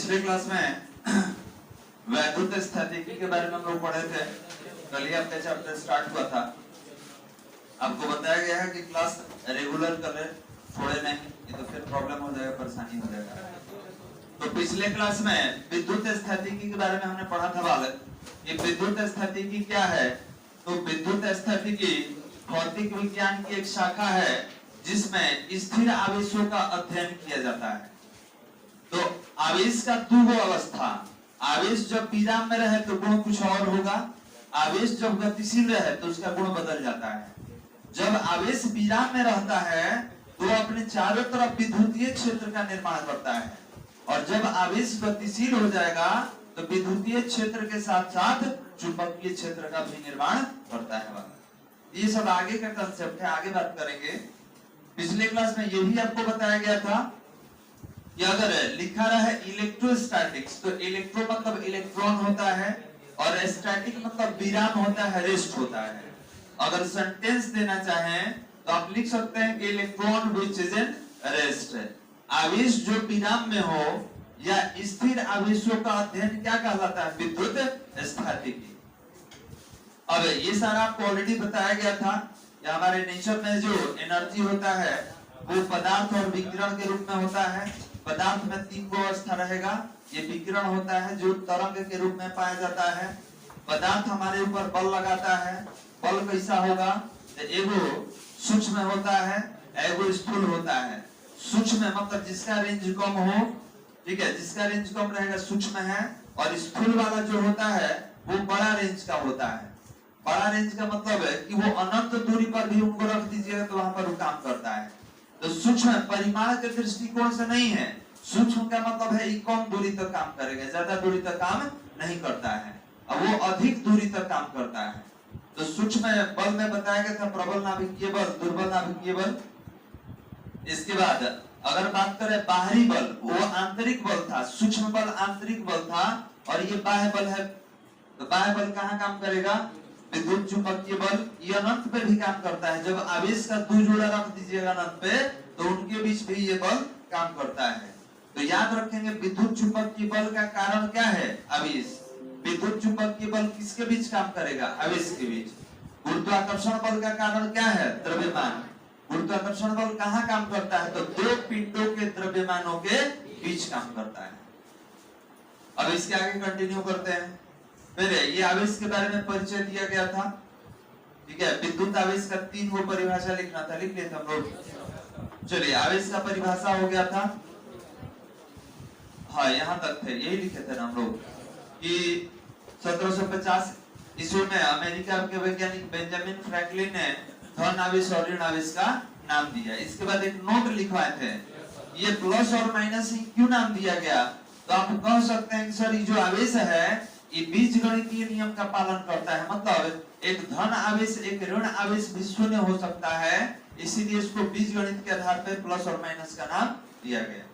पिछले क्लास में वैद्युत स्थितिकी के बारे में हम लोग पढ़े थे। कल ही आपका चैप्टर स्टार्ट हुआ था। आपको बताया गया है कि क्लास रेगुलर करें, छोड़े नहीं, ये तो फिर प्रॉब्लम हो जाएगा, परेशानी हो जाएगा। तो पिछले क्लास में विद्युत स्थितिकी के बारे में हमने पढ़ा था बालक। ये विद्युत स्थितिकी क्या है? तो विद्युत स्थितिकी भौतिक विज्ञान की एक शाखा है जिसमें स्थिर आवेशों का अध्ययन किया जाता है। तो आवेश का दो अवस्था, आवेश जब विराम में रहे तो गुण कुछ और होगा, आवेश जब गतिशील रहे तो उसका गुण बदल जाता है। जब आवेश विराम में रहता है तो अपने चारों तरफ विद्युतीय क्षेत्र का निर्माण करता है, और जब आवेश गतिशील हो जाएगा तो विद्युतीय क्षेत्र के साथ साथ चुंबकीय क्षेत्र का भी निर्माण करता है। ये सब आगे का कंसेप्ट है, आगे बात करेंगे। पिछले क्लास में यही आपको बताया गया था कि अगर लिखा रहा है इलेक्ट्रोस्टैटिक्स, तो इलेक्ट्रो मतलब इलेक्ट्रॉन होता है और स्टैटिक मतलब विराम होता है, रेस्ट होता है। अगर सेंटेंस देना चाहें तो आप लिख सकते हैं कि electron which is in rest. आवेश जो विराम में हो या स्थिर आवेशों का अध्ययन क्या कहलाता है? विद्युत स्थितिकी। अब ये सारा आपको ऑलरेडी बताया गया था। या हमारे नेचर में जो एनर्जी होता है वो पदार्थ और विकिरण के रूप में होता है। पदार्थ में तीन अवस्था रहेगा। ये विकिरण होता है जो तरंग के रूप में पाया जाता है। पदार्थ हमारे ऊपर बल लगाता है। बल कैसा होगा? एगो सूक्ष्म होता है, एगो स्थूल होता है। सूक्ष्म मतलब जिसका रेंज कम हो, ठीक है, जिसका रेंज कम रहेगा सूक्ष्म है, और स्थूल वाला जो होता है वो बड़ा रेंज का होता है। बड़ा रेंज का मतलब है कि वो अनंत दूरी पर भी उनको रख दीजिएगा तो वहां पर वो काम करता है। तो सूक्ष्म परिमाण के दृष्टिकोण से नहीं है। सूक्ष्म का मतलब है ये कम दूरी तक काम करेगा, ज्यादा दूरी तक काम नहीं करता है, अब वो अधिक दूरी तक काम करता है। तो सूक्ष्म बल में बताया गया था प्रबल नाभिकीय बल, दुर्बल नाभिकीय बल। इसके बाद अगर बात करें बाहरी बल, वो आंतरिक बल था। सूक्ष्म बल आंतरिक बल था और ये बाह्य बल है। तो बाह्य बल कहाँ काम करेगा? विद्युत चुंबकीय बल। ये अनंत पे भी काम करता है। जब आवेश का दो जोड़ा रख दीजिएगा अनंत पे तो उनके बीच भी ये बल काम करता है। तो याद रखेंगे विद्युत चुंबकीय बल का कारण क्या है? आवेश। विद्युत चुंबकीय बल किसके बीच काम करेगा? आवेश के बीच। गुरुत्वाकर्षण बल का कारण क्या है? द्रव्यमान। गुरुत्वाकर्षण बल कहाँ काम करता है? तो दो पिंडों के द्रव्यमानों के बीच काम करता है। अब इसके आगे कंटिन्यू करते हैं। फिर ये आवेश के बारे में परिचय दिया गया था, ठीक है। विद्युत आवेश का तीन वो परिभाषा लिखना था, लिख लिए थे हम लोग। चलिए आवेश का परिभाषा हो गया था, हाँ यहाँ तक थे, यही लिखे थे हम लोग कि 1750 ईस्वी में अमेरिका के वैज्ञानिक बेंजामिन फ्रैंकलिन ने धन आवेश और ऋण आवेश का नाम दिया। इसके बाद एक नोट लिखवाए थे, ये प्लस और माइनस क्यों नाम दिया गया? तो आप कह सकते हैं कि सर ये जो आवेश है ये बीजगणितीय नियम का पालन करता है। मतलब एक धन आवेश एक ऋण आवेश भी शून्य हो सकता है, इसीलिए इसको बीजगणित के आधार पर प्लस और माइनस का नाम दिया गया।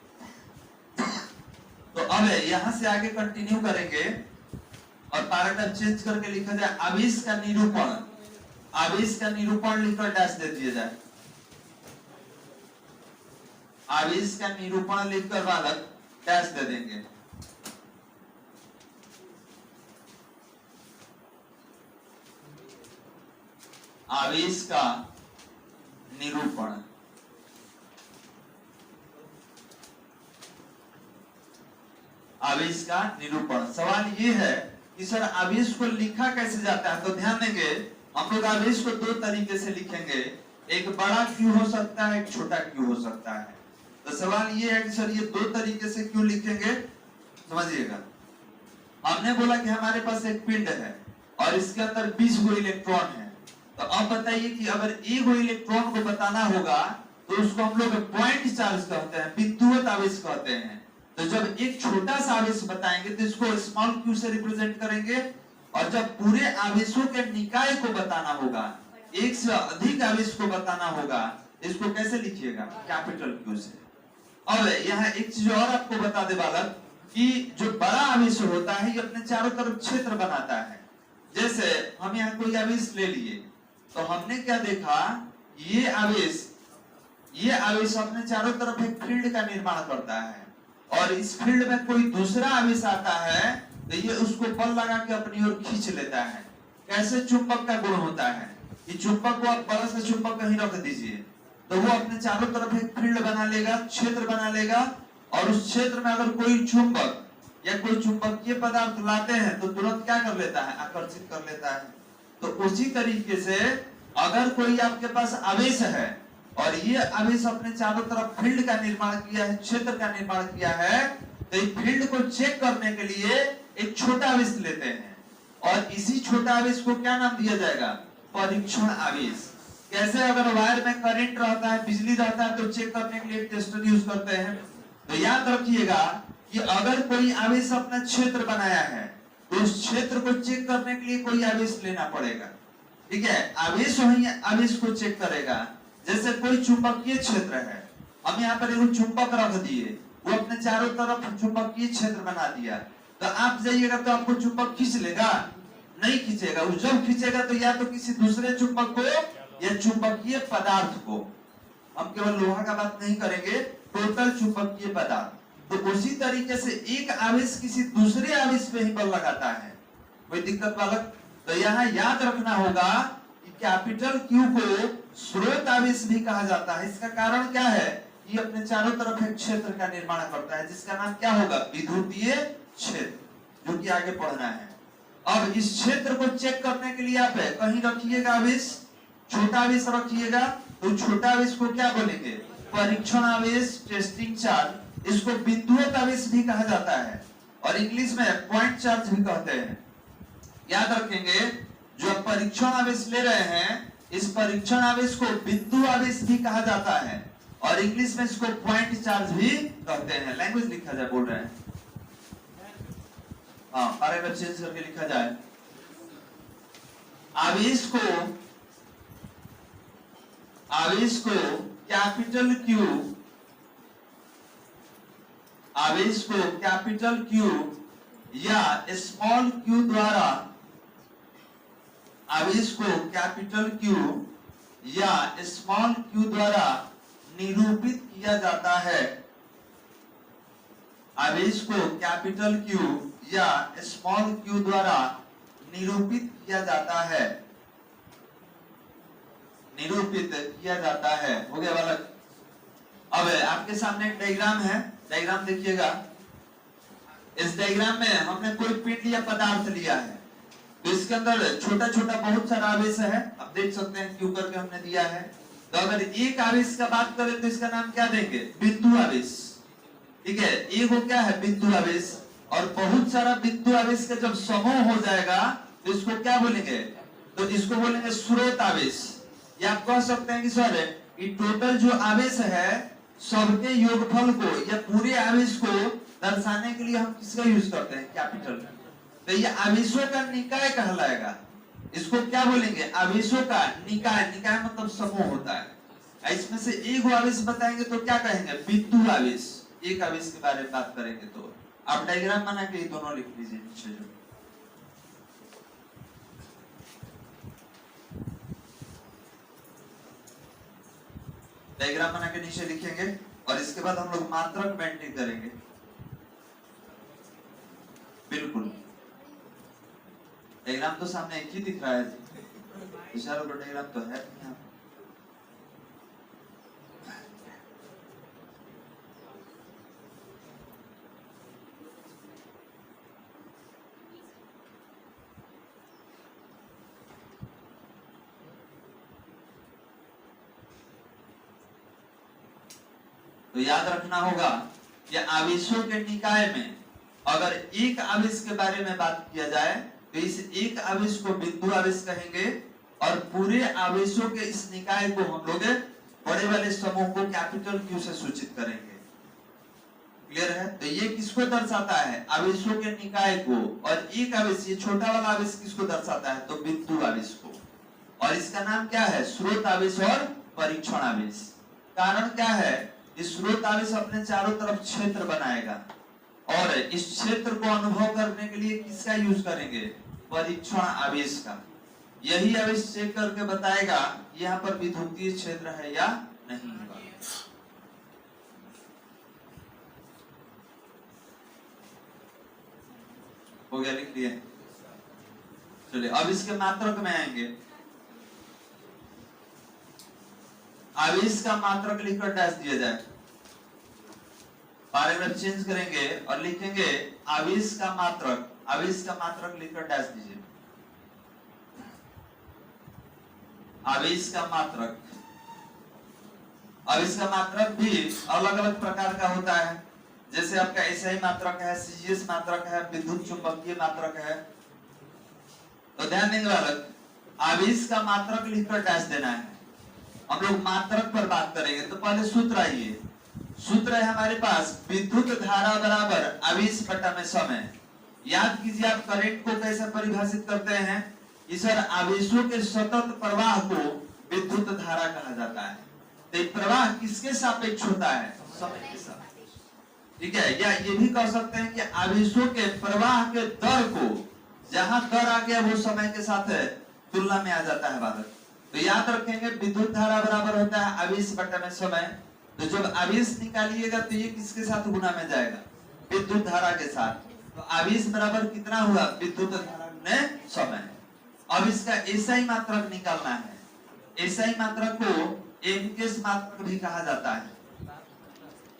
तो अब यहाँ से आगे कंटिन्यू करेंगे और पैराग्राफ चेंज करके लिखा जाए आवेश का निरूपण। आवेश का निरूपण लिखकर डैश दे दिया जाए। आवेश का निरूपण लिखकर बालक डैश दे देंगे। आवेश का निरूपण। आवेश का निरूपण। सवाल ये है कि सर आवेश को लिखा कैसे जाता है? तो ध्यान देंगे हम लोग आवेश को दो तरीके से लिखेंगे, एक बड़ा क्यू हो सकता है, एक छोटा क्यू हो सकता है। तो सवाल ये है कि सर ये दो तरीके से क्यों लिखेंगे? समझिएगा, हमने बोला कि हमारे पास एक पिंड है और इसके अंदर 20 गो इलेक्ट्रॉन है। तो अब बताइए कि अगर एक गो इलेक्ट्रॉन को बताना होगा तो उसको हम लोग पॉइंट चार्ज कहते हैं, विद्युत आवेश कहते हैं। तो जब एक छोटा सा आवेश बताएंगे तो इसको स्मॉल क्यू से रिप्रेजेंट करेंगे, और जब पूरे आवेशों के निकाय को बताना होगा, एक से अधिक आवेश को बताना होगा, इसको कैसे लिखिएगा? कैपिटल क्यू से। अब यहाँ एक चीज और आपको बता दे बालक कि जो बड़ा आवेश होता है ये अपने चारों तरफ क्षेत्र बनाता है। जैसे हम यहाँ कोई आवेश ले लिए तो हमने क्या देखा, ये आवेश अपने चारों तरफ एक फील्ड का निर्माण करता है। और इस फील्ड में कोई दूसरा आवेश आता है तो ये उसको बल लगा के अपनी ओर खींच लेता है। कैसे चुंबक का गुण होता है कि चुंबक को आप बल से चुंबक कहीं रख दीजिए तो वो अपने चारों तरफ एक फील्ड बना लेगा, क्षेत्र बना लेगा, और उस क्षेत्र में अगर कोई चुंबक या कोई चुंबकीय पदार्थ लाते हैं तो तुरंत क्या कर लेता है, आकर्षित कर लेता है। तो उसी तरीके से अगर कोई आपके पास आवेश है और ये आवेश अपने चारों तरफ फील्ड का निर्माण किया है, क्षेत्र का निर्माण किया है, तो इस फील्ड को चेक करने के लिए एक छोटा आवेश लेते हैं और इसी छोटा आवेश को क्या नाम दिया जाएगा, परीक्षण आवेश। कैसे, अगर वायर में करंट रहता है, बिजली रहता है तो चेक करने के लिए टेस्टर यूज करते हैं। तो याद रखिएगा कि अगर कोई आवेश अपना क्षेत्र बनाया है तो उस क्षेत्र को चेक करने के लिए कोई आवेश लेना पड़ेगा। ठीक है, आवेश वही आवेश को चेक करेगा। जैसे कोई चुंबकीय क्षेत्र है, हम यहाँ पर एक चुंबक रख दिए, वो अपने चारों तरफ चुंबकीय क्षेत्र बना दिया, तो आप जाइएगा तो आपको चुंबक खींच लेगा, नहीं खींचेगा। वो जब खींचेगा तो या तो किसी दूसरे चुंबक को या चुंबकीय पदार्थ को, हम केवल लोहा का बात नहीं करेंगे, टोटल चुंबकीय पदार्थ। तो उसी तरीके से एक आवेश किसी दूसरे आवेश पे ही बल लगाता है। कोई दिक्कत बालक? तो यहाँ याद रखना होगा कि कैपिटल क्यू को स्रोत आवेश भी कहा जाता है। इसका कारण क्या है, ये अपने चारों तरफ एक क्षेत्र का निर्माण करता है जिसका नाम क्या होगा, विद्युतीय क्षेत्र, जो कि आगे पढ़ना है। अब इस क्षेत्र को चेक करने के लिए आप कहीं रखिएगा आवेश, छोटा आवेश रखिएगा, तो छोटा आवेश को क्या बोलेंगे, परीक्षण आवेश, टेस्टिंग चार्ज। इसको बिंदुवत आवेश भी कहा जाता है और इंग्लिश में पॉइंट चार्ज भी कहते हैं। याद रखेंगे, जो आप परीक्षण आवेश ले रहे हैं, इस परीक्षण आवेश को बिंदु आवेश भी कहा जाता है और इंग्लिश में इसको पॉइंट चार्ज भी कहते हैं। लैंग्वेज लिखा जाए, बोल रहे हैं, हाँ, पैराग्राफ चेंज करके लिखा जाए। आवेश को कैपिटल क्यू, आवेश को कैपिटल क्यू या स्मॉल क्यू द्वारा, आवेश को कैपिटल क्यू या स्मॉल क्यू द्वारा निरूपित किया जाता है। आवेश को कैपिटल क्यू या स्मॉल क्यू द्वारा निरूपित किया जाता है, निरूपित किया जाता है। हो गया बालक? अब आपके सामने एक डायग्राम है, डायग्राम देखिएगा। इस डायग्राम में हमने कोई पिंड या पदार्थ लिया है, तो इसके अंदर छोटा छोटा बहुत सारा आवेश है, आप देख सकते हैं क्यू करके हमने दिया है। तो अगर एक आवेश का बात करें तो इसका नाम क्या देंगे, बिंदु आवेश। ठीक है, एक वो क्या है, बिंदु आवेश, और बहुत सारा बिंदु आवेश का जब समूह हो जाएगा तो इसको क्या बोलेंगे, तो इसको बोलेंगे स्रोत आवेश। या आप कह सकते हैं कि सर ये टोटल जो आवेश है सबके योगफल को या पूरे आवेश को दर्शाने के लिए हम किसका यूज करते हैं, कैपिटल। तो ये आवेशों का निकाय कहलाएगा। इसको क्या बोलेंगे, आवेशों का निकाय। निकाय मतलब समूह होता है। इसमें से एक आवेश बताएंगे तो क्या कहेंगे, बिंदु आवेश। एक आवेश के बारे में बात करेंगे तो आप डायग्राम बना के ये दोनों लिख लीजिए नीचे। जो डायग्राम बना के नीचे लिखेंगे और इसके बाद हम लोग मात्रक मेंटेन करेंगे। बिल्कुल, डायग्राम तो सामने एक ही दिख रहा है, इशारों पर डायग्राम तो है नहीं। तो याद रखना होगा कि आवेशों के निकाय में अगर एक आवेश के बारे में बात किया जाए तो इस एक आवेश को बिंदु आवेश कहेंगे और पूरे आवेशों के इस निकाय को हम लोग बड़े वाले समूह को कैपिटल क्यू से सूचित करेंगे। क्लियर है? तो ये किसको दर्शाता है, आवेशों के निकाय को, और एक आवेश, ये छोटा वाला आवेश किसको दर्शाता है, तो बिंदु आवेश को। और इसका नाम क्या है, स्रोत आवेश और परीक्षण आवेश। कारण क्या है, इस स्रोत आवेश अपने चारों तरफ क्षेत्र बनाएगा और इस क्षेत्र को अनुभव करने के लिए किसका यूज करेंगे, परीक्षण आवेश का। यही आवेश चेक करके बताएगा यहाँ पर विद्युतीय क्षेत्र है या नहीं। हो गया, लिख लिए। चलिए अब इसके मात्रक में आएंगे। आवेश का मात्रक लिखकर डैश दिया जाए, पैराग्राफ चेंज करेंगे और लिखेंगे आवेश का मात्रक। आवेश का मात्रक लिखकर डैश दीजिए। आवेश का मात्रक। आवेश का मात्रक भी अलग अलग प्रकार का होता है, जैसे आपका एसआई मात्रक है, सीजीएस मात्रक है, विद्युत चुंबकीय मात्रक है। तो ध्यान देंगे बालक, आवेश का मात्रक लिखकर डैश देना है। हम लोग मात्रक पर बात करेंगे तो पहले सूत्र आइए। सूत्र है हमारे पास, विद्युत धारा बराबर आवेश बटा में समय। याद कीजिए आप करंट को कैसे परिभाषित करते हैं, इस आवेशों के सतत प्रवाह को विद्युत धारा कहा जाता है। तो प्रवाह किसके सापेक्ष होता है, समय के साथ। ठीक है, या ये भी कह सकते हैं कि आवेशों के प्रवाह के दर को, जहां दर आ गया वो समय के साथ तुलना में आ जाता है बालक। तो याद रखेंगे विद्युत धारा बराबर होता है आवेश बटा में समय। तो जब आवेश निकालिएगा तो ये किसके साथ गुना में जाएगा, विद्युत धारा के साथ। तो आवेश बराबर कितना हुआ, विद्युत धारा ने समय। अब इसका एसआई मात्रक निकालना है। एसआई मात्रक को एमकेस मात्रक भी कहा जाता है।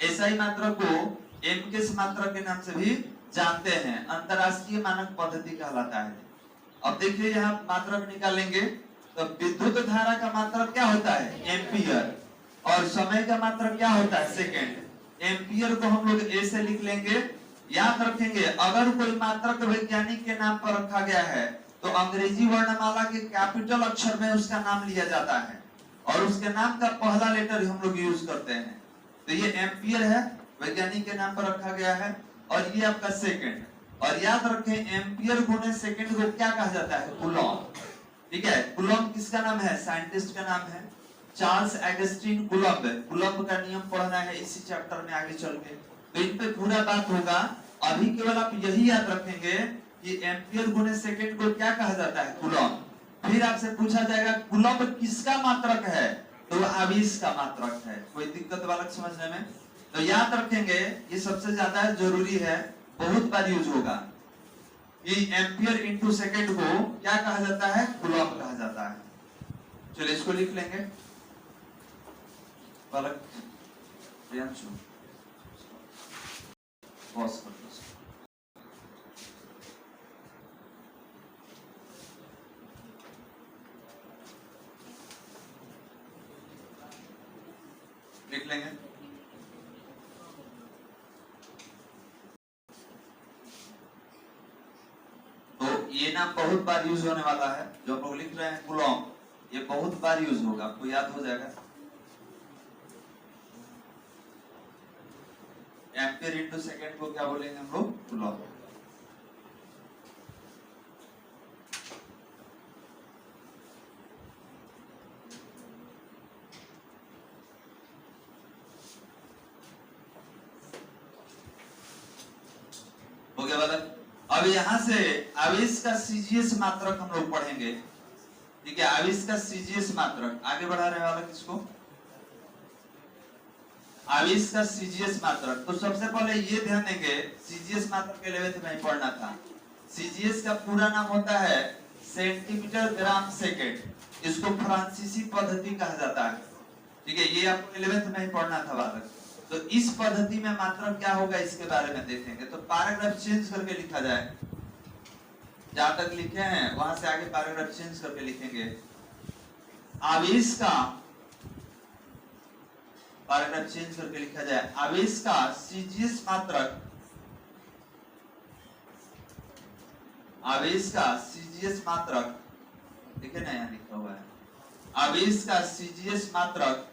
एसआई मात्रक को एमकेस मात्रक के नाम से भी जानते हैं, अंतरराष्ट्रीय मानक पद्धति कहलाता है। अब देखिए यहाँ मात्रक निकालेंगे तो विद्युत धारा का मात्रक क्या होता है, एम्पियर, और समय का मात्रक क्या होता है, सेकेंड। एम्पियर को हम लोग ए से लिख लेंगे। याद रखेंगे अगर कोई मात्रक वैज्ञानिक के नाम पर रखा गया है तो अंग्रेजी वर्णमाला के कैपिटल अक्षर में उसका नाम लिया जाता है और उसके नाम का पहला लेटर हम लोग यूज करते हैं। तो ये एम्पियर है, वैज्ञानिक के नाम पर रखा गया है, और ये आपका सेकेंड। और याद रखें एम्पियर गुने सेकेंड को क्या कहा जाता है, कूलॉम। ठीक है, कूलॉम किसका नाम है, साइंटिस्ट का नाम है, चार्ल्स एगस्टीन कूलॉम। कूलॉम का नियम पढ़ना है इसी चैप्टर में आगे चल के, तो इन पे पूरा बात होगा। अभी केवल आप यही याद रखेंगे कि एम्पियर गुने सेकेंड को क्या कहा जाता है, कूलॉम। फिर आपसे पूछा जाएगा कूलॉम किसका मात्रक है, तो आवेश का मात्रक है। कोई दिक्कत बालक समझने में? तो याद रखेंगे ये सबसे ज्यादा जरूरी है, बहुत बार यूज होगा कि एम्पियर इंटू सेकेंड को क्या कहा जाता है, कूलॉम कहा जाता है। चलिए इसको लिख लेंगे बालक। पॉज कर दो, लिख लेंगे। ये नाम बहुत बार यूज होने वाला है, जो हम लोग लिख रहे हैं कूलॉम, ये बहुत बार यूज होगा, आपको याद हो जाएगा। एम्पियर इंटू सेकेंड को क्या बोलेंगे हम लोग, कूलॉम। हो गया वाला। अब यहां से आवेश का सीजीएस मात्रक हम लोग पढ़ेंगे। ठीक है, आवेश का सीजीएस मात्रक आगे बढ़ा रहे वाला किसको, आवेश का सीजीएस मात्रक। तो सबसे पहले ये ध्यान देंगे, सीजीएस मात्रक 11th में पढ़ना था। सीजीएस का पूरा नाम होता है सेंटीमीटर ग्राम सेकेंड। इसको फ्रांसीसी पद्धति कहा जाता है। ठीक है, ये आपको 11th में ही पढ़ना था बालक। तो इस पद्धति में मात्रक क्या होगा इसके बारे में देखेंगे। तो पैराग्राफ चेंज करके लिखा जाए, जहां तक लिखे हैं वहां से आगे पैराग्राफ चेंज करके लिखेंगे। आवेश का, पैराग्राफ चेंज करके लिखा जाए, आवेश का सीजीएस मात्रक, आवेश का सीजीएस मात्रक, देखिए ना यहाँ लिखा हुआ है, आवेश का सीजीएस मात्रक,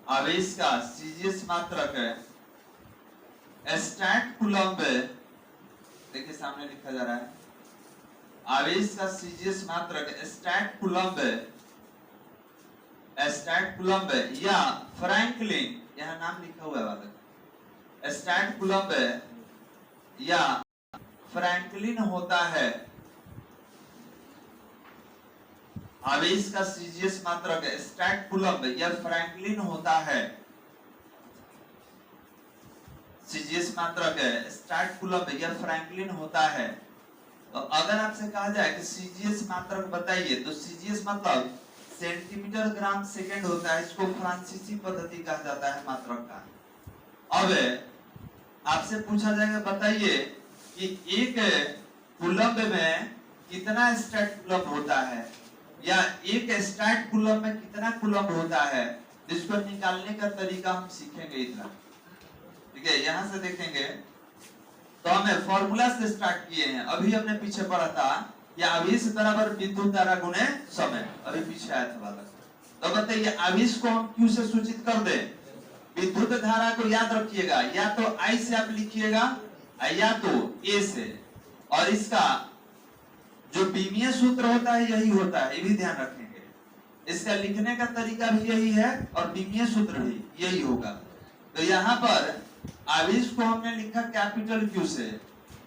आवेश का सीजीएस मात्रक है स्टैट कूलम्ब। देखिए सामने लिखा जा रहा है, आवेश का सीजीएस मात्रक स्टैट कूलम्ब, स्टैट कूलम्ब या फ्रैंकलिन, यहाँ नाम लिखा हुआ है बालक, स्टैट कूलम्ब या फ्रैंकलिन होता है। आवेश का सीजीएस मात्रक स्टैट कूलम्ब या फ्रैंकलिन होता है। सीजीएस मात्रक है, स्टार्ट कूलम्ब या फ्रैंकलिन होता है। तो अगर आपसे कहा जाए कि सीजीएस मात्रक बताइए, तो सीजीएस मतलब सेंटीमीटर ग्राम सेकंड होता है, इसको फ्रांसीसी पद्धति कहा जाता है मात्रक का। अब आपसे पूछा जाएगा बताइए कि एक कूलम्ब में कितना स्टार्ट कूलम्ब होता है, या एक स्टार्ट कूलम्ब में कितना कूलम्ब होता है, जिसको निकालने का तरीका हम सीखेंगे इधर। ठीक है, यहां से देखेंगे तो हमें फॉर्मूला से स्टार्ट किए हैं। अभी हमने पीछे पढ़ा था या आवेश बराबर विद्युत धारा गुणे समय, अभी पीछे आया था वाला। तो बताइए आवेश को हम क्यू से सूचित कर दें, विद्युत धारा को याद रखिएगा, या तो आई से आप लिखिएगा या तो ए से, और इसका जो बीमीय सूत्र होता है यही होता है, ये भी ध्यान रखेंगे। इसका लिखने का तरीका भी यही है और बीमीय सूत्र भी यही होगा। तो यहाँ पर आवेश को हमने लिखा कैपिटल क्यू से,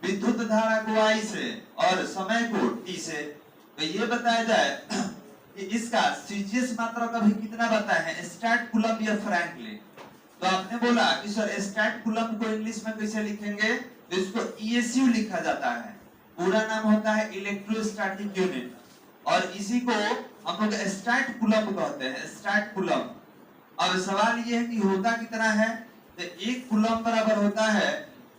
विद्युत धारा को आई से और समय को टी से। तो ये बताया जाए कि इसका सीजीएस मात्रक अभी कितना बताया है, स्टार्ट कूलम्ब या फ्रैंकलिन। तो आपने बोला कि सर स्टार्ट कूलम्ब को इंग्लिश में कैसे लिखेंगे, तो इसको ईएसयू लिखा जाता है, पूरा नाम होता है इलेक्ट्रोस्टैटिक यूनिट, और इसी को हम लोग स्टार्ट कूलम्ब कहते हैं, स्टार्ट कूलम्ब। अब सवाल ये है कि होता कितना है, तो एक कूलम्ब बराबर होता है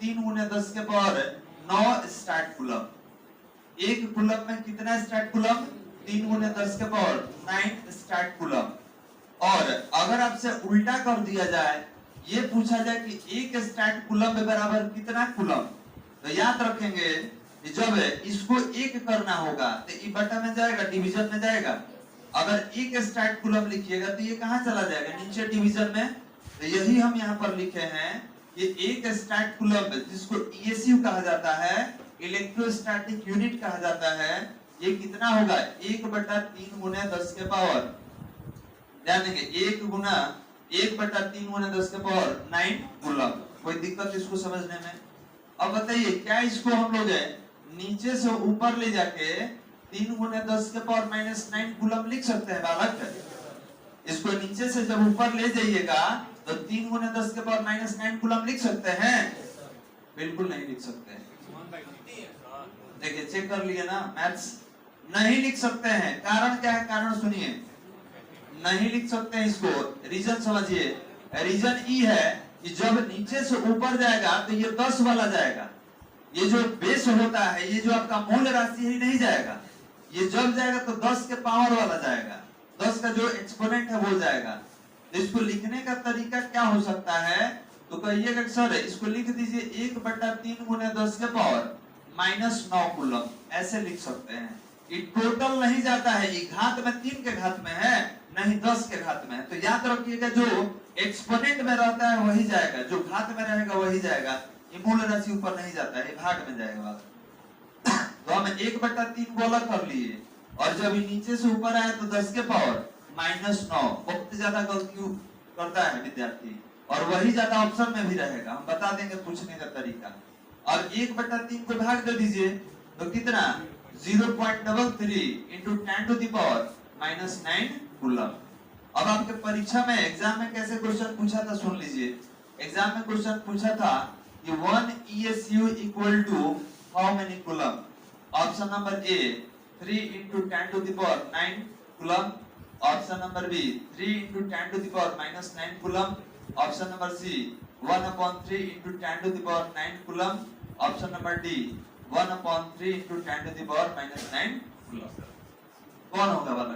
3 × 10⁻9 स्टार्ट कूलम्ब। एक कूलम्ब में कितना स्टार्ट कूलम्ब, 3 × 10⁻9 स्टार्ट कूलम्ब। और अगर आपसे उल्टा कर दिया जाए, ये पूछा जाए कि एक स्टार्ट कूलम्ब बराबर कितना कूलम्ब, तो याद रखेंगे कि जब इसको एक करना होगा तो ये बटा में जाएगा, डिवीजन में जाएगा। अगर एक स्टार्ट कूलम्ब लिखिएगा तो ये कहां चला जाएगा, नीचे डिवीजन में। तो यही हम यहाँ पर लिखे हैं कि एक स्टार्ट कूलम्ब, जिसको ईएसयू कहा जाता है, इलेक्ट्रोस्टैटिक यूनिट कहा जाता है, ये कितना होगा, 1/3 × 10⁻, ध्यान देंगे 1/3 × 10⁻9 कूलम्ब। कोई दिक्कत इसको समझने में? अब बताइए क्या इसको हम लोग नीचे से ऊपर ले जाके 3 × 10⁻9 कूलम्ब लिख सकते हैं बालक? इसको नीचे से जब ऊपर ले जाइएगा तो 3 × 10⁻9 कूलम्ब लिख सकते हैं? बिल्कुल नहीं लिख सकते हैं। देखिए चेक कर लिए ना, मैथ्स नहीं लिख सकते हैं। कारण क्या है, कारण सुनिए, नहीं लिख सकते हैं इसको, रीजन समझिए। रीजन ई है कि जब नीचे से ऊपर जाएगा तो ये 10 वाला जाएगा, ये जो बेस होता है, ये जो आपका मूल राशि है नहीं जाएगा, ये जब जाएगा तो 10 के पावर वाला जाएगा, 10 का जो एक्सपोनेंट है वो जाएगा। तो इसको लिखने का तरीका क्या हो सकता है, तो कहिएगा सर इसको लिख दीजिए 1/3 × 10⁻9 कूलम्ब, ऐसे लिख सकते हैं। ये टोटल नहीं जाता है, ये घात में 3 के घात में है, नहीं 10 के घात में है। तो याद रखिएगा जो एक्सपोनेंट में रहता है वही जाएगा, जो घात में रहेगा वही जाएगा। ये मूल राशि ऊपर नहीं जाता है, भाग में जाएगा। तो हम 1/3 को अलग कर लिए, और जब ये नीचे से ऊपर आया तो 10 के पावर -9। बहुत ज्यादा गलती करता है विद्यार्थी, और वही ज्यादा ऑप्शन में भी रहेगा, हम बता देंगे पूछने का तरीका। और 1/3 को भाग दे दीजिए तो कितना, 0.33 × 10⁻9 कूलम्ब। अब आपके परीक्षा में एग्जाम में कैसे क्वेश्चन पूछा था सुन लीजिए। एग्जाम में क्वेश्चन पूछा था कि 1 ESU equal to how many coulomb. Option number A 3 × 10⁻9 coulomb, option number B 3 × 10⁻9 coulomb, option number C 1/3 × 10⁻9 coulomb, option number D 1/3 × 10⁻9 coulomb. कौन होगा वाला?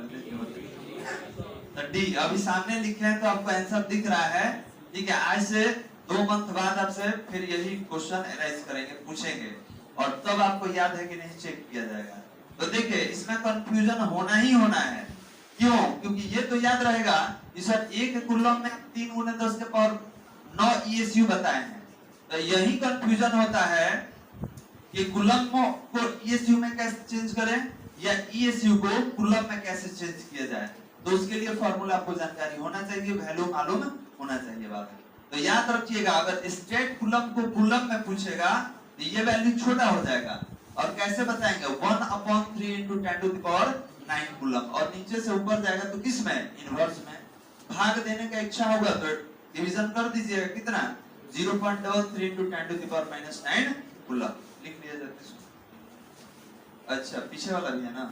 तो डी। अभी सामने लिखे हैं तो आपको आंसर दिख रहा है, ठीक है। आज से 2 मंथ बाद आपसे फिर यही क्वेश्चन एराइज करेंगे, पूछेंगे, और तब आपको याद है कि नहीं चेक किया जाएगा। तो देखिए इसमें कंफ्यूजन होना ही होना है। क्यों? क्योंकि ये तो याद रहेगा कि सर एक कूलम्ब में 3 × 10⁻9 ESU बताए हैं। तो यही कंफ्यूजन होता है कि कूलम्ब को ESU में कैसे चेंज करें, या ESU को कूलम्ब में कैसे चेंज किया जाए। तो उसके लिए फॉर्मूला आपको जानकारी होना चाहिए, वैल्यू मालूम होना चाहिए बात। तो याद रखिएगा अगर स्ट्रेट कूलम्ब को कूलम्ब में पूछेगा तो ये वैल्यू छोटा हो जाएगा। और कैसे बताएंगे, 1/3 × 10⁻9 कूलम्ब, और नीचे से ऊपर जाएगा तो किस में, इनवर्स में। भाग देने का इच्छा होगा तो डिवीजन कर दीजिएगा, कितना, 0.33 into 10 to the power minus 9 coulomb. लिख लिया जाता है। अच्छा पीछे वाला भी है ना,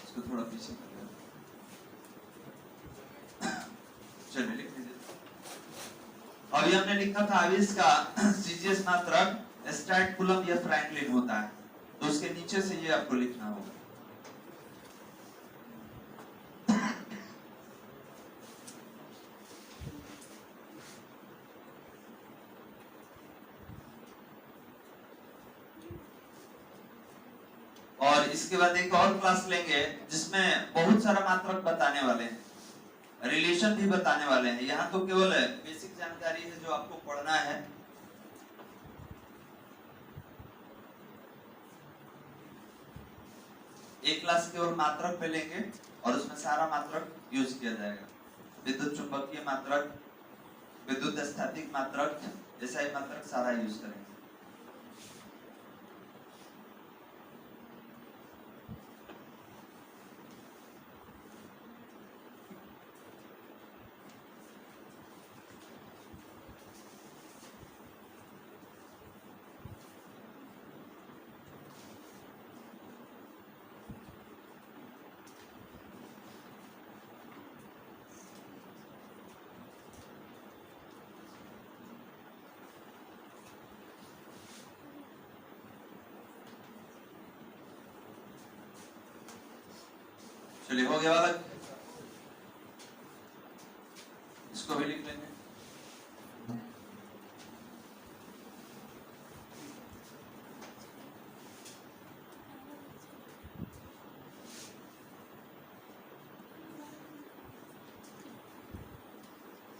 इसको थोड़ा पीछे कर दो। चलिए लिख लीजिए। अभी हमने लिखा था आवेश का सीजीएस मात्रक स्ट्रैट कूलम या फ्रैंकलिन होता है, तो उसके नीचे से ये आपको लिखना होगा। और इसके बाद एक और क्लास लेंगे जिसमें बहुत सारा मात्रक बताने वाले हैं, रिलेशन भी बताने वाले हैं। यहाँ तो केवल बेसिक जानकारी है जो आपको पढ़ना है। एक क्लास केवल मात्रक पे लेंगे और उसमें सारा मात्रक यूज किया जाएगा। विद्युत चुंबकीय मात्रक, विद्युत स्थैतिक मात्रक, ऐसा ही मात्रक सारा यूज करेंगे। चलिए हो गया वाला, इसको भी लिख लेंगे।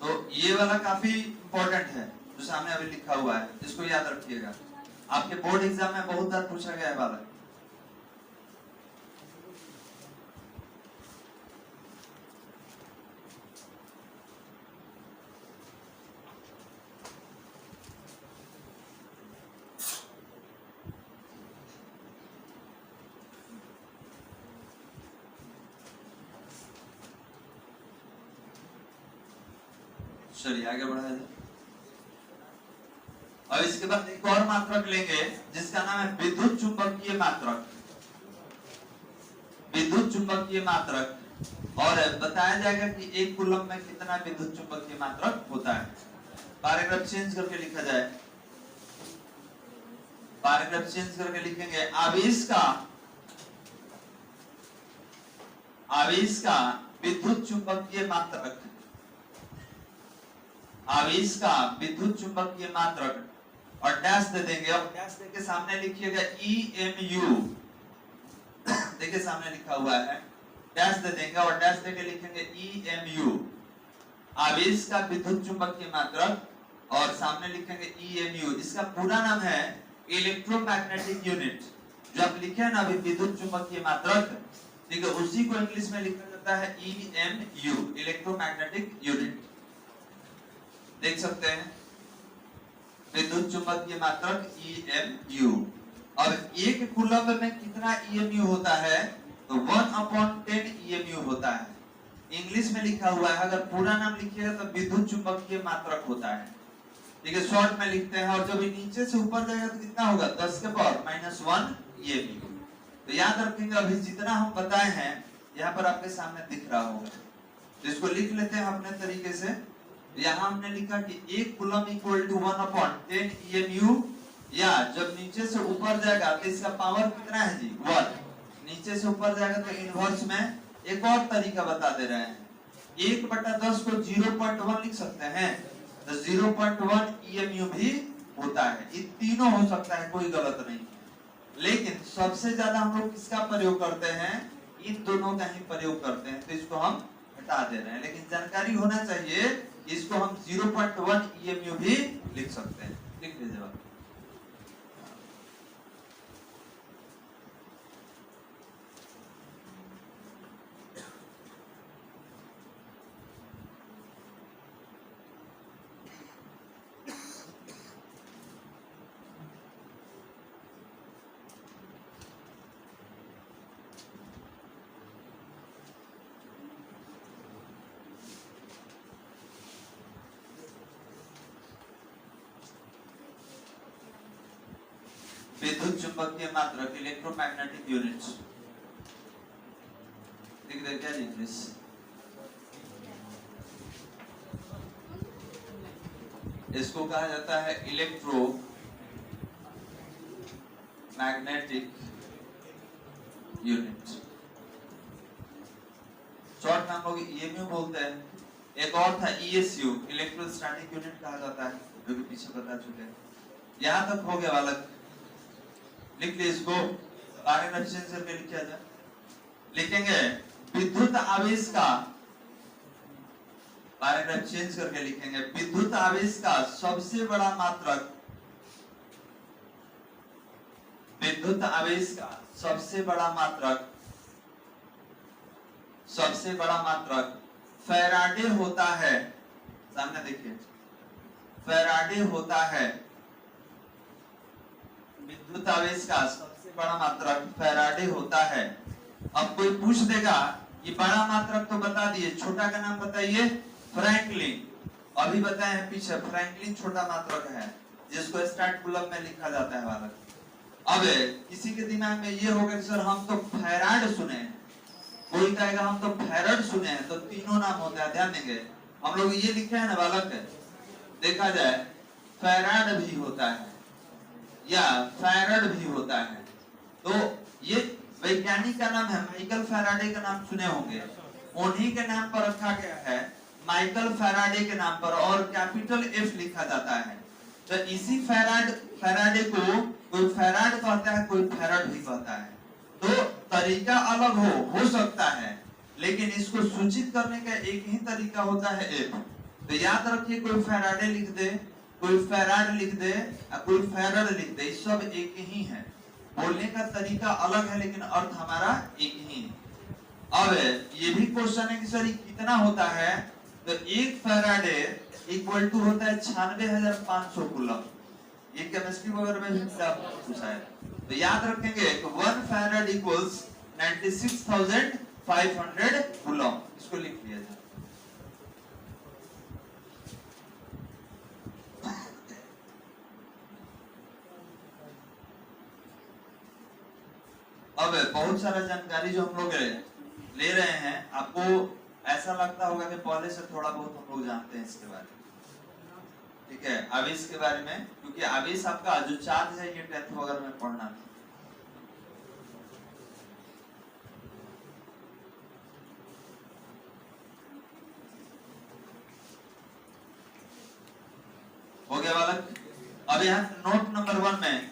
तो ये वाला काफी इंपॉर्टेंट है जो सामने अभी लिखा हुआ है, इसको याद रखिएगा। आपके बोर्ड एग्जाम में बहुत बार पूछा गया है वाला। चलिए आगे बढ़ाया जाए। अब इसके बाद एक और मात्रक लेंगे जिसका नाम है विद्युत चुंबकीय मात्रक। विद्युत चुंबकीय मात्रक, और बताया जाएगा कि एक कूलम में कितना विद्युत चुंबकीय मात्रक होता है। पैराग्राफ चेंज करके लिखा जाए। पैराग्राफ चेंज करके लिखेंगे आवेश का विद्युत चुंबकीय मात्रक, आवेश का विद्युत चुंबकीय मात्रक, और डैश दे देंगे। और डैश देके सामने लिखिएगा EMU। देखिए सामने लिखा हुआ है, डैश दे देंगे और डैश देके लिखेंगे EMU, आवेश का विद्युत चुंबकीय मात्रक, और सामने लिखेंगे EMU। इसका पूरा नाम है इलेक्ट्रोमैग्नेटिक यूनिट। जो आप लिखे हैं ना अभी विद्युत चुंबकीय मात्रक, ठीक है, उसी को इंग्लिश में लिखा जाता है EMU, इलेक्ट्रोमैग्नेटिक यूनिट। देख सकते हैं विद्युत चुंबकीय मात्रक EMU। और एक कूलम में कितना EMU होता है, तो 1/10 EMU होता है। इंग्लिश में लिखा हुआ है, अगर पूरा नाम लिखिएगा तो विद्युत चुंबकीय मात्रक होता है, ठीक है, शॉर्ट में लिखते हैं। और जब नीचे से ऊपर जाएगा तो कितना होगा, 10 के पावर -1 EMU। तो याद रखेंगे अभी जितना हम बताए हैं यहाँ पर आपके सामने दिख रहा होगा, तो इसको लिख लेते हैं अपने तरीके से। यहाँ हमने लिखा कि एक कूलम इक्वल टू 1/10 EMU, या जब नीचे से ऊपर जाएगा तो इसका पावर कितना है जी, 1। नीचे से ऊपर जाएगा तो इनवर्स में एक और तरीका बता दे रहे हैं, 1/10 को 0.1 लिख सकते हैं, तो 0.1 EMU भी होता है। ये तीनों हो सकता है, कोई गलत नहीं, लेकिन सबसे ज्यादा हम लोग किसका प्रयोग करते हैं, इन दोनों का ही प्रयोग करते हैं, तो इसको हम हटा दे रहे हैं। लेकिन जानकारी होना चाहिए, इसको हम 0.1 EMU भी लिख सकते हैं। लिख लीजिए। विद्युत चुंबकीय मात्रक इलेक्ट्रोमैग्नेटिक यूनिट्स लिख दे क्या इंग्लिश। इसको कहा जाता है इलेक्ट्रो मैग्नेटिक यूनिट, शॉर्ट में हम लोग ईएमयू बोलते हैं। एक और था ईएसयू, इलेक्ट्रोस्टैटिक यूनिट कहा जाता है, जो कि पीछे बता चुके हैं। यहां तक हो गया बालक, लिख लीजिए इसको, आगे नक्शे से लिखा जाए, लिखेंगे विद्युत आवेश का, पैराग्राफ चेंज करके लिखेंगे विद्युत आवेश का सबसे बड़ा मात्रक, विद्युत आवेश का सबसे बड़ा मात्रक, सबसे बड़ा मात्रक फैराडे होता है। सामने देखिए, फैराडे होता है। विद्युत आवेश का सबसे बड़ा मात्रक फैराडे होता है। अब कोई पूछ देगा ये बड़ा मात्रक तो बता दिए, छोटा का नाम बताइए, फ्रैंकलिन। अभी बताए हैं पीछे, फ्रैंकलिन छोटा मात्रक है जिसको स्टार्ट पुलअप में लिखा जाता है बालक। अब किसी के दिमाग में ये होगा कि सर हम तो फैराड सुने हैं, कोई कहेगा हम तो फैराड सुने हैं, तो तीनों नाम होते हैं, ध्यान देंगे। हम लोग ये लिखे हैं ना बालक, देखा जाए फैराड भी होता है या फैराड भी होता है। तो ये वैज्ञानिक का नाम है माइकल फैराडे का नाम सुने होंगे, उन्हीं के नाम पर रखा गया है, माइकल फैराडे के नाम पर, और कैपिटल एफ लिखा जाता है। तो इसी फैराडे को कोई फैराड कहता है, कोई फैराड भी कहता है। तो तरीका अलग हो सकता है, लेकिन इसको सूचित करने का एक ही तरीका होता है एफ। तो याद रखिए, कोई फैराडे लिख दे, कोई फैराड लिख दे, कोई फैराड लिख दे, सब एक ही है। बोलने का तरीका अलग है लेकिन अर्थ हमारा एक ही है। अब ये भी क्वेश्चन है कि सर कितना होता है, तो एक फैराडे इक्वल टू होता है 96,500 कूलम। ये केमिस्ट्री वगैरह में भी पूछा है, तो याद रखेंगे 1 फैराड इक्वल्स 96,500 कूलम। इसको लिख लिया जाए। अब बहुत सारा जानकारी जो हम लोग ले रहे हैं, आपको ऐसा लगता होगा कि पहले से थोड़ा बहुत हम लोग जानते हैं इसके बारे में, ठीक है, आवेश के बारे में, क्योंकि आवेश आपका जो चार्ज है ये 10th वगैरह में पढ़ना था। हो गया बालक। अब यहाँ नोट नंबर 1 में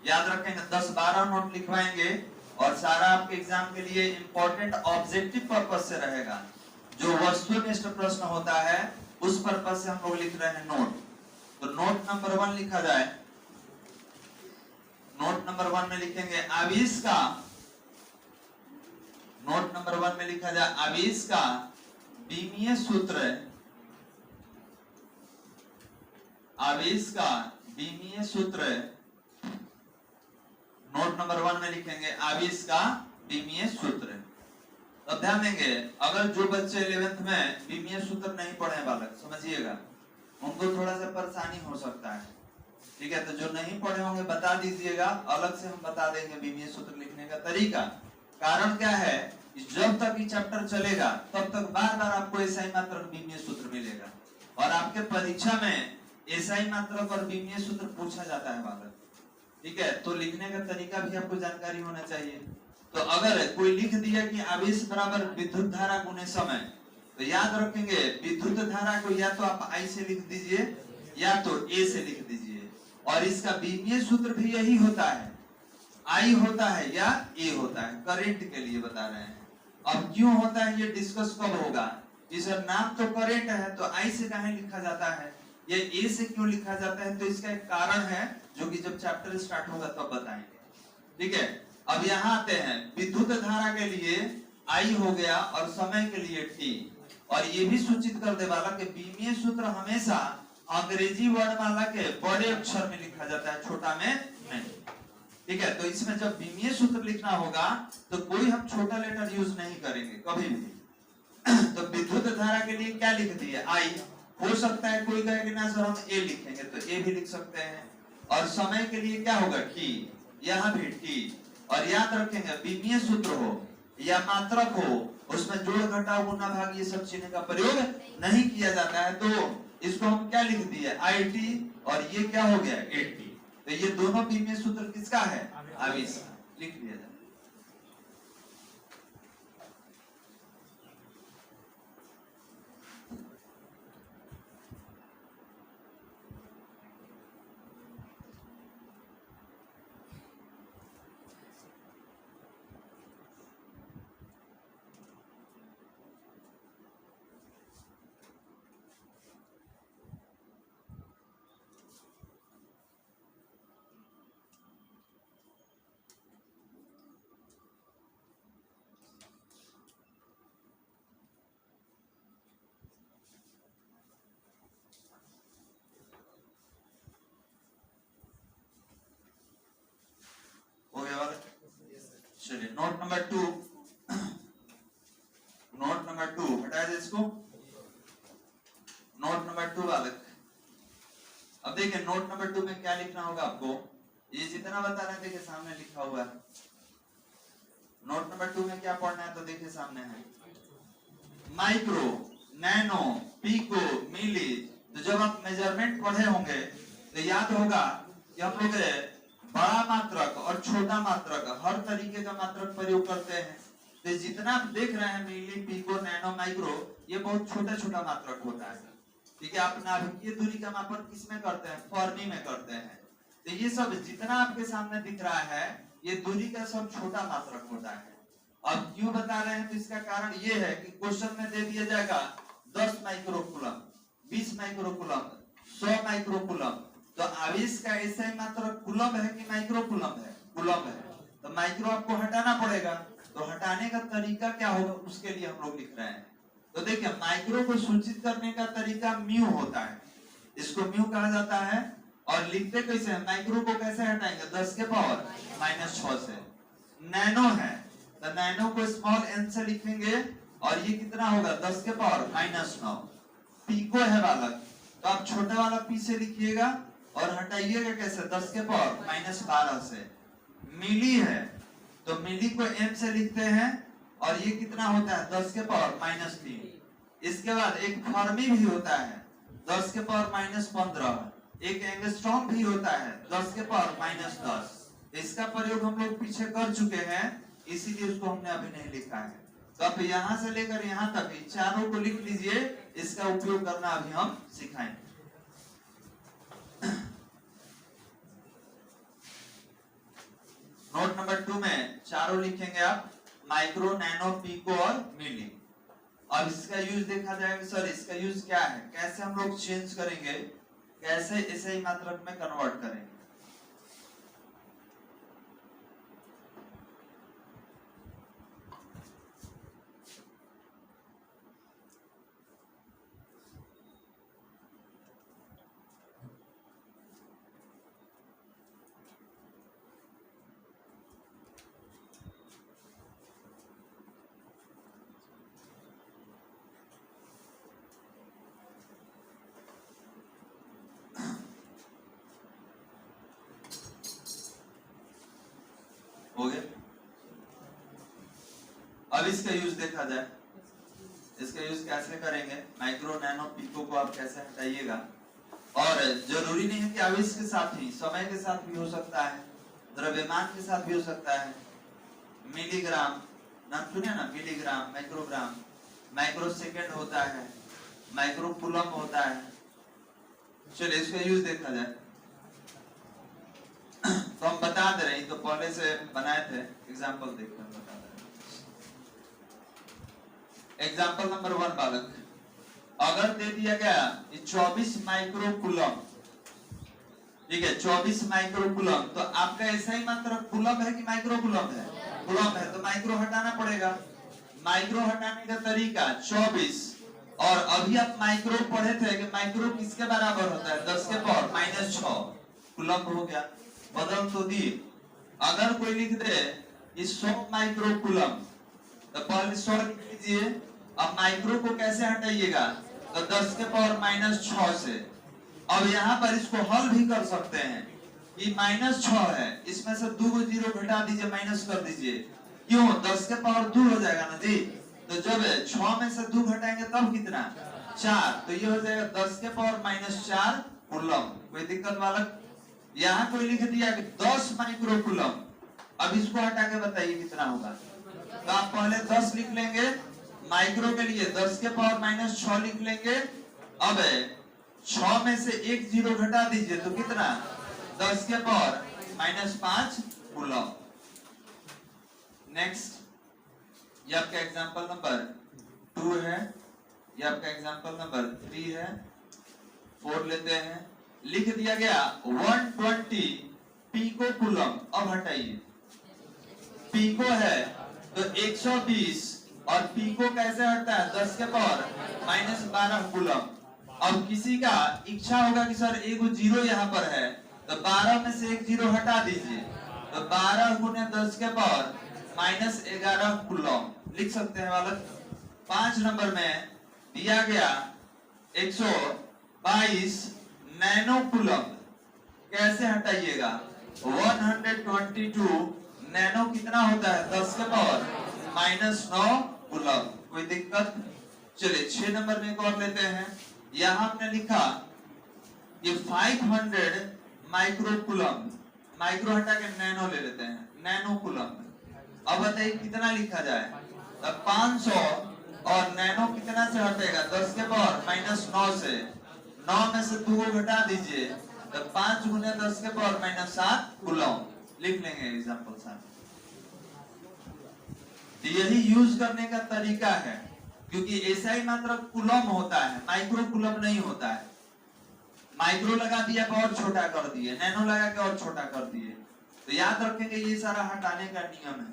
याद रखेंगे 10-12 नोट लिखवाएंगे, और सारा आपके एग्जाम के लिए इंपॉर्टेंट ऑब्जेक्टिव पर्पस से रहेगा। जो वस्तुनिष्ठ प्रश्न होता है उस पर्पस से हम लोग लिख रहे हैं नोट। तो नोट नंबर 1 लिखा जाए, नोट नंबर 1 में लिखेंगे आवेश का, नोट नंबर 1 में लिखा जाए आवेश का बीमीय सूत्र, आवेश का बीमीय सूत्र। नोट नंबर 1 में लिखेंगे आवेश का बीमीय सूत्र। तो ध्यान देंगे, अगर जो बच्चे 11th में बीमीय सूत्र नहीं पढ़े बालक, समझिएगा उनको थोड़ा सा परेशानी हो सकता है, ठीक है। तो जो नहीं पढ़े होंगे बता दीजिएगा, अलग से हम बता देंगे बीमीय सूत्र लिखने का तरीका। कारण क्या है, जब तक ये चैप्टर चलेगा तब तक बार बार आपको एसआई मात्रक बीमीय सूत्र मिलेगा, और आपके परीक्षा में एसआई मात्रक और बीमीय सूत्र पूछा जाता है बालक, ठीक है। तो लिखने का तरीका भी आपको जानकारी होना चाहिए। तो अगर कोई लिख दिया कि आवेश बराबर विद्युत धारा गुने समय, तो याद रखेंगे विद्युत धारा को या तो आप आई से लिख दीजिए या तो ए से लिख दीजिए, और इसका बीमीय सूत्र भी यही होता है, आई होता है या ए होता है। करंट के लिए बता रहे हैं। अब क्यों होता है ये डिस्कस कब होगा, इस नाम तो करंट है तो आई से काहे लिखा जाता है, ये ए से क्यों लिखा जाता है, तो इसका एक कारण है जो कि जब चैप्टर स्टार्ट होगा तब बताएंगे, ठीक है। अब यहाँ आते हैं, विद्युत धारा के लिए आई हो गया और समय के लिए टी, और ये भी सूचित कर दे वाला कि बीमीय सूत्र हमेशा अंग्रेजी वर्णमाला के बड़े अक्षर में लिखा जाता है, छोटा में नहीं, ठीक है। तो इसमें जब बीमीय सूत्र लिखना होगा तो कोई हम छोटा लेटर यूज नहीं करेंगे कभी भी। तो विद्युत धारा के लिए क्या लिख दिए, आई। हो सकता है कोई कहे कि ना सर हम ए लिखेंगे, तो ए भी लिख सकते हैं, और समय के लिए क्या होगा टी, यहाँ भी टी। और याद रखेंगे बीमीय सूत्र हो या मात्रक हो, उसमें जोड़ घटाव गुना भाग ये सब चिन्ह का प्रयोग नहीं किया जाता है। तो इसको हम क्या लिख दिए आई टी, और ये क्या हो गया ए टी। तो ये दोनों बीमीय सूत्र किसका है, आवेश का, लिख दिया जाए। चलिए नोट नंबर 2, नोट नंबर 2 हटाया जाए इसको। नोट नंबर 2 बालक, अब देखिए नोट नंबर 2 में क्या लिखना होगा आपको, ये जितना बता रहे हैं देखिए सामने लिखा हुआ है। नोट नंबर 2 में क्या पढ़ना है तो देखिए सामने है माइक्रो, नैनो, पिको, मिली। तो जब आप मेजरमेंट पढ़े होंगे तो याद होगा कि हम लोग बड़ा मात्रक और छोटा मात्रक हर तरीके का मात्रक प्रयोग करते हैं। तो जितना आप देख रहे हैं मिली, पिको, नैनो, माइक्रो, ये बहुत छोटा छोटा मात्रक होता है। ठीक है, आप नाभिकीय दूरी का मापन किसमें करते हैं, फर्मी में करते हैं। तो ये सब जितना आपके सामने दिख रहा है ये दूरी का सब छोटा मात्रक होता है। अब क्यों बता रहे हैं तो इसका कारण ये है कि क्वेश्चन में दे दिया जाएगा 10 माइक्रोकूलम, 20 माइक्रोकूलम, 100 माइक्रोकूलम। तो आवेश का ऐसा ही मात्रक कूलम है कि माइक्रोकूलम है, कूलम है। तो माइक्रो आपको हटाना पड़ेगा, तो हटाने का तरीका क्या होगा उसके लिए हम लोग लिख रहे हैं। तो देखिए माइक्रो को सूचित करने का तरीका म्यू होता है, इसको म्यू कहा जाता है। और लिखते कैसे हैं, माइक्रो को कैसे हटाएंगे, 10 के पावर -6 से। नैनो है तो नैनो को स्मॉल एन से लिखेंगे और ये कितना होगा 10 के पावर -9। पिको है बालक तो आप छोटा वाला पी से लिखिएगा और हटाइएगा कैसे, 10 के पावर -12 से। मिली है तो मिली को एम से लिखते हैं और ये कितना होता है 10 के पावर -3। इसके बाद एक फर्मी भी होता है 10 के पावर -15। एक एंगस्ट्रॉम भी होता है 10 के पावर -10। इसका प्रयोग हम लोग पीछे कर चुके हैं, इसीलिए उसको हमने अभी नहीं लिखा है। तो अब यहाँ से लेकर यहाँ तक चारों को लिख लीजिए, इसका उपयोग करना अभी हम सिखाएंगे। नोट नंबर 2 में चारों लिखेंगे आप, माइक्रो, नैनो, पिको और मिली। अब इसका यूज देखा जाएगा, सर इसका यूज क्या है, कैसे हम लोग चेंज करेंगे, कैसे इसे ही मात्रक में कन्वर्ट करेंगे। हो गया। अब इसका यूज देखा जाए, इसका यूज कैसे करेंगे, माइक्रो, नैनो, पिको को आप कैसे हटाइएगा। और जरूरी नहीं है कि आवेश के साथ ही, समय के साथ भी हो सकता है, द्रव्यमान के साथ भी हो सकता है। मिलीग्राम नाम सुनिए ना, मिलीग्राम, माइक्रोग्राम, माइक्रो सेकेंड होता है, माइक्रो कूलम होता है। चलिए इसका यूज देखा जाए। तो हम बता दे रहे हैं, तो पहले से बनाए थे, एग्जांपल देखकर बता दे रहे हैं। एग्जांपल नंबर 1 बालक, अगर दे दिया गया 24 माइक्रोकूलम, ठीक है 24 माइक्रोकूलम, तो आपका ऐसा ही मात्रक कूलम है कि माइक्रोकूलम है, कूलम है, तो माइक्रो हटाना पड़ेगा। माइक्रो हटाने का तरीका 24, और अभी आप माइक्रो पढ़े थे कि माइक्रो किसके बराबर होता है, 10 के पावर -6 कूलम हो गया, बदल तो दिए। अगर कोई लिख दे 100 माइक्रोकूलम, तो पहले 100 लिख लीजिए। अब माइक्रो को कैसे हटाइएगा, तो 10 के पावर -6 से। अब यहाँ पर इसको हल भी कर सकते हैं, ये -6 है, इसमें से 2 को 0 घटा दीजिए, माइनस कर दीजिए। क्यों? 10 के पावर 2 हो जाएगा ना जी। तो जब 6 में से 2 घटाएंगे तब कितना? 4। तो ये हो जाएगा 10 के पावर -4 कूलम। कोई दिक्कत वाला? यहाँ कोई लिख दिया कि 10 माइक्रो कूलम। अब इसको हटा के बताइए कितना होगा। तो आप पहले 10 लिख लेंगे, माइक्रो के लिए 10 के पावर -6 लिख लेंगे। अब 6 में से 1 0 घटा दीजिए तो कितना? 10 के पावर -5 कूलम। नेक्स्ट, ये आपका एग्जांपल नंबर 2 है, ये आपका एग्जांपल नंबर 3 है। 4 लेते हैं। लिख दिया गया 120 पीको कूलम। अब हटाइए, पीको है तो 120 और पीको कैसे हटता है? 10 के पावर -12 कूलम। अब किसी का इच्छा होगा कि सर एक 0 यहाँ पर है, तो 12 में से 1 0 हटा दीजिए, तो 12 गुने 10 के पावर -11 कूलम लिख सकते हैं बालक। 5 नंबर में दिया गया 122 नैनो कूलम। कैसे हटाइएगा? 122 नैनो कितना होता है? 10 के पावर -9 कूलम। कोई दिक्कत? चलिए 6 नंबर में एक और लेते हैं। यहाँ हमने लिखा कि 500 माइक्रो कूलम। माइक्रो हटा के नैनो ले लेते हैं, नैनो कूलम। अब बताइए कितना लिखा जाए? तब 500 और नैनो कितना से हटेगा? 10 के पावर -9 से। 9 में से 2 को घटा दीजिए, तब 5 गुने 10 के पावर -7 कूलम लिख लेंगे एग्जांपल साथ। यही यूज करने का तरीका है, क्योंकि ऐसा ही मात्र कूलम होता है, माइक्रो कूलम नहीं होता है। माइक्रो लगा दिया तो और छोटा कर दिए, नैनो लगा के और छोटा कर दिए। तो याद रखेंगे ये सारा हटाने का नियम है।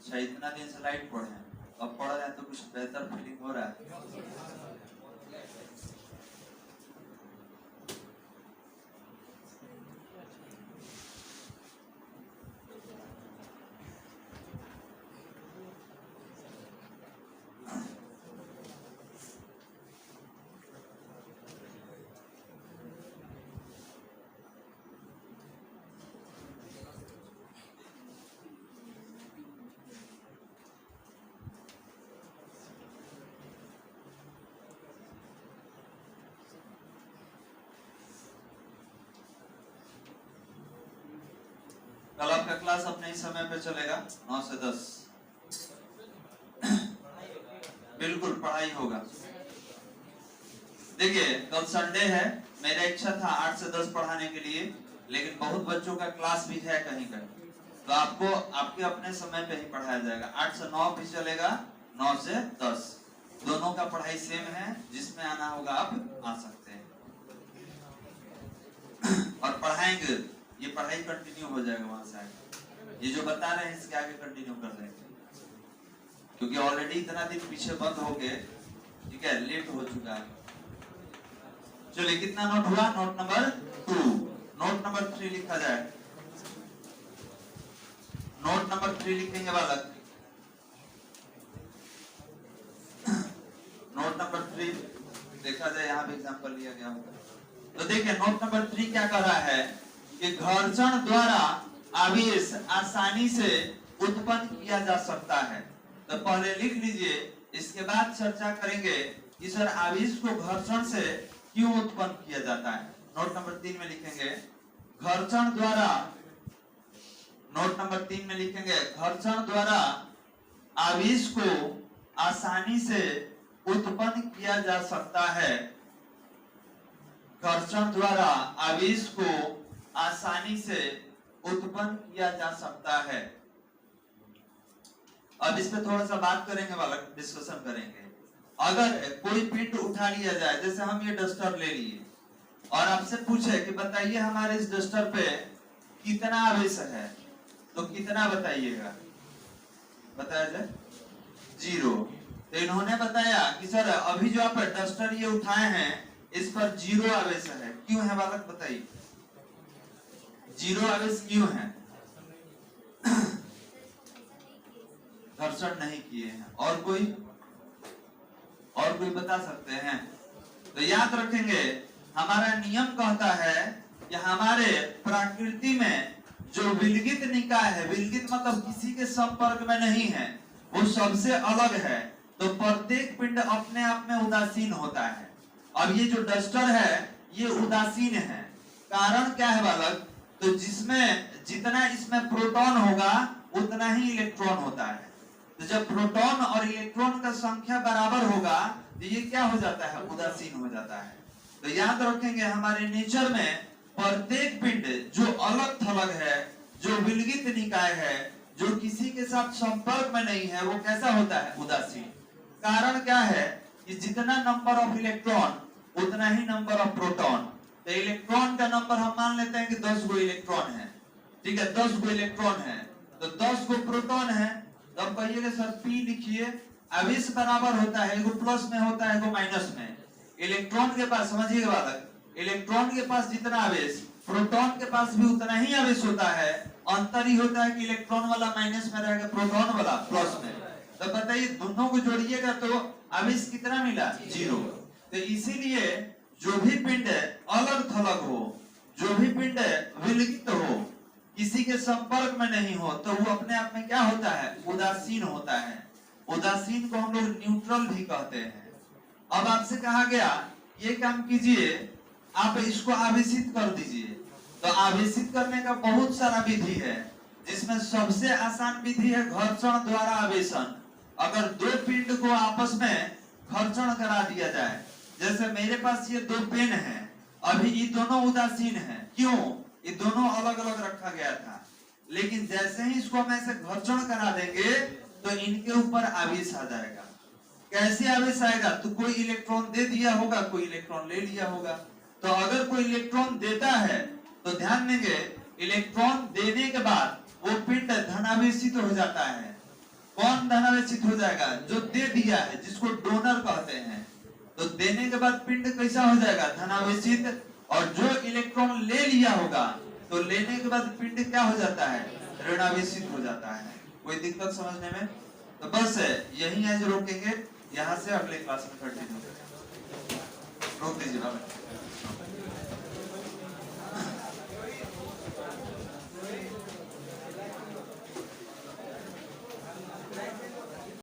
अच्छा, इतना दिन से लाइट पढ़े हैं, अब पढ़ रहे हैं तो कुछ बेहतर फीलिंग हो रहा है। कल आपका क्लास अपने ही समय पे चलेगा 9 से 10। बिल्कुल पढ़ाई होगा। देखिए कल संडे है, मेरा इच्छा था 8 से 10 पढ़ाने के लिए, लेकिन बहुत बच्चों का क्लास भी है कहीं कहीं, तो आपको आपके अपने समय पे ही पढ़ाया जाएगा। 8 से 9 भी चलेगा, 9 से 10 दोनों का पढ़ाई सेम है। जिसमें आना होगा आप आ सकते हैं और पढ़ाएंगे। ये पढ़ाई कंटिन्यू हो जाएगा वहां से आगे। ये जो बता रहे हैं इसके आगे कंटिन्यू कर लेंगे, क्योंकि ऑलरेडी इतना दिन पीछे बंद हो गए, ठीक है, लेट हो चुका है। चलिए कितना नोट हुआ? Note number 2। नोट नंबर 3 लिखा जाए। नोट नंबर 3 लिखेंगे बालक। नोट नंबर 3 देखा जाए, यहाँ पे एग्जांपल लिया गया होगा। तो देखिए नोट नंबर 3 क्या कर रहा है कि घर्षण द्वारा आवेश आसानी से उत्पन्न किया जा सकता है। तो पहले लिख लीजिए, इसके बाद चर्चा करेंगे कि सर आवेश को घर्षण से क्यों उत्पन्न किया जाता है। नोट नंबर 3 में लिखेंगे घर्षण द्वारा, नोट नंबर 3 में लिखेंगे घर्षण द्वारा आवेश को आसानी से उत्पन्न किया जा सकता है। घर्षण द्वारा आवेश को आसानी से उत्पन्न किया जा सकता है। अब इस पे थोड़ा सा बात करेंगे, बालक डिस्कशन करेंगे। अगर कोई पिंड उठा लिया जाए, जैसे हम ये डस्टर ले लिए और आपसे पूछे कि बताइए हमारे इस डस्टर पे कितना आवेश है, तो कितना बताइएगा? बताया जाए 0। तो इन्होंने बताया कि सर अभी जो आप डस्टर ये उठाए हैं इस पर 0 आवेश है। क्यों है बालक बताइए? 0 आवेश क्यों है? घर्षण नहीं किए हैं। और कोई बता सकते हैं? तो याद रखेंगे, हमारा नियम कहता है कि हमारे प्रकृति में जो विलगित निकाय है, विलगित मतलब किसी के संपर्क में नहीं है, वो सबसे अलग है। तो प्रत्येक पिंड अपने आप में उदासीन होता है। और ये जो डस्टर है ये उदासीन है। कारण क्या है बालक? तो जिसमें जितना इसमें प्रोटॉन होगा उतना ही इलेक्ट्रॉन होता है। तो जब प्रोटॉन और इलेक्ट्रॉन का संख्या बराबर होगा तो ये क्या हो जाता है? उदासीन हो जाता है। तो याद रखेंगे, हमारे नेचर में प्रत्येक पिंड जो अलग थलग है, जो विलगित निकाय है, जो किसी के साथ संपर्क में नहीं है, वो कैसा होता है? उदासीन। कारण क्या है कि जितना नंबर ऑफ इलेक्ट्रॉन उतना ही नंबर ऑफ प्रोटॉन। तो इलेक्ट्रॉन का नंबर हम मान लेते हैं कि 10 गो इलेक्ट्रॉन है, ठीक है, 10 गो इलेक्ट्रॉन है, तो 10 गो प्रोटॉन है। तो अब कहिएगा सर पी लिखिए, आवेश बराबर होता है, एगो प्लस में होता है, एगो माइनस में। इलेक्ट्रॉन के पास, समझिएगा बालक, इलेक्ट्रॉन के पास जितना आवेश, प्रोटॉन के पास भी उतना ही आवेश होता है। अंतर ही होता है कि इलेक्ट्रॉन वाला माइनस में रहेगा, प्रोटॉन वाला प्लस में। तो बताइए दोनों को जोड़िएगा तो आवेश कितना मिला? 0। तो इसीलिए जो भी पिंड अलग थलग हो, जो भी पिंड विलगित हो, किसी के संपर्क में नहीं हो, तो वो अपने आप में क्या होता है? उदासीन होता है। उदासीन को हम लोग न्यूट्रल भी कहते हैं। अब आपसे कहा गया ये काम कीजिए, आप इसको आवेशित कर दीजिए। तो आवेशित करने का बहुत सारा विधि है, जिसमें सबसे आसान विधि है घर्षण द्वारा आवेशन। अगर दो पिंड को आपस में घर्षण करा दिया जाए, जैसे मेरे पास ये 2 पेन हैं, अभी ये दोनों उदासीन हैं। क्यों? ये दोनों अलग अलग रखा गया था, लेकिन जैसे ही इसको हम ऐसे घर्षण करा देंगे तो इनके ऊपर आवेश आ जाएगा। कैसे आवेश आएगा? तो कोई इलेक्ट्रॉन दे दिया होगा, कोई इलेक्ट्रॉन ले लिया होगा। तो अगर कोई इलेक्ट्रॉन देता है तो ध्यान देंगे, इलेक्ट्रॉन देने के बाद वो पिंड धनावेशित हो जाता है। कौन धनावेशित हो जाएगा? जो दे दिया है, जिसको डोनर कहते हैं। तो देने के बाद पिंड कैसा हो जाएगा? धनावेशित। और जो इलेक्ट्रॉन ले लिया होगा तो लेने के बाद पिंड क्या हो जाता है? ऋणावेशित हो जाता है। कोई दिक्कत समझने में? तो बस यही आज रोकेंगे, यहाँ से अगले क्लास में कंटिन्यू करेंगे। रोक दीजिए।